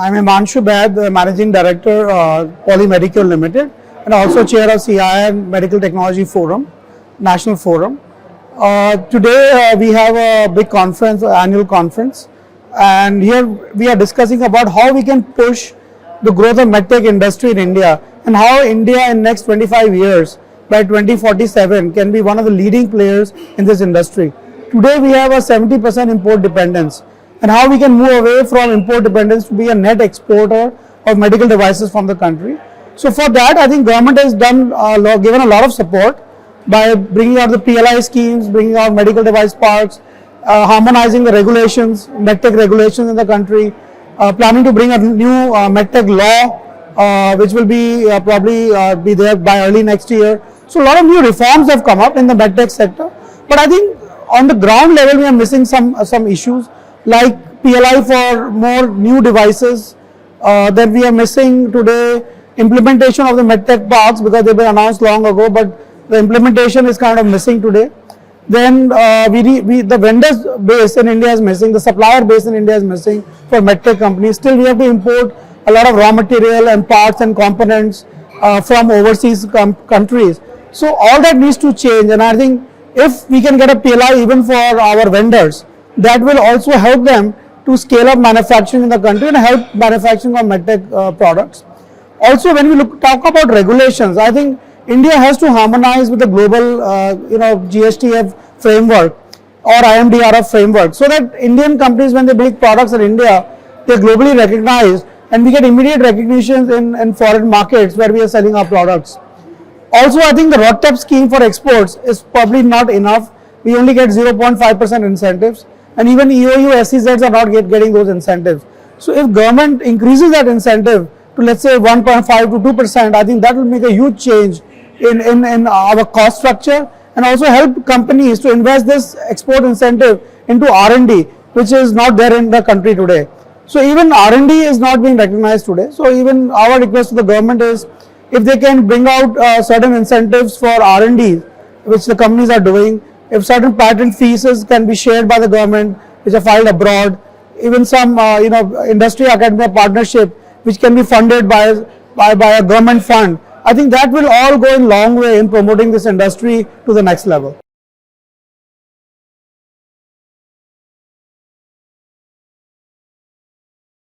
I'm Himanshu Baid, the Managing Director, Medicure Limited, and also Chair of CII Medical Technology Forum, National Forum. Today we have a big conference, annual conference, and here we are discussing about how we can push the growth of MedTech industry in India and how India in next 25 years, by 2047, can be one of the leading players in this industry. Today we have a 70% import dependence, and how we can move away from import dependence to be a net exporter of medical devices from the country. So for that, I think government has done given a lot of support by bringing out the PLI schemes, bringing out medical device parks, harmonizing the regulations, MedTech regulations in the country, planning to bring a new MedTech law, which will be probably be there by early next year. So a lot of new reforms have come up in the MedTech sector, but I think on the ground level we are missing some issues like PLI for more new devices. That we are missing today implementation of the MedTech parks because they've been announced long ago, but the implementation is kind of missing today. Then the vendors base in India is missing, the supplier base in India is missing for MedTech companies. Still we have to import a lot of raw material and parts and components from overseas countries. So all that needs to change, and I think if we can get a PLI even for our vendors, that will also help them to scale up manufacturing in the country and help manufacturing of MedTech products. Also, when we talk about regulations, I think India has to harmonize with the global GSTF framework or IMDRF framework, so that Indian companies, when they bring products in India, they are globally recognized and we get immediate recognition in foreign markets where we are selling our products. Also, I think the RoDTEP scheme for exports is probably not enough. We only get 0.5% incentives, and even EOU SEZs are not getting those incentives. So if government increases that incentive to, let's say, 1.5 to 2%, I think that will make a huge change in our cost structure, and also help companies to invest this export incentive into R&D, which is not there in the country today. So even R&D is not being recognized today. So even our request to the government is, if they can bring out certain incentives for R&D, which the companies are doing, if certain patent fees can be shared by the government, which are filed abroad, even some industry academia partnership, which can be funded by a government fund, I think that will all go a long way in promoting this industry to the next level.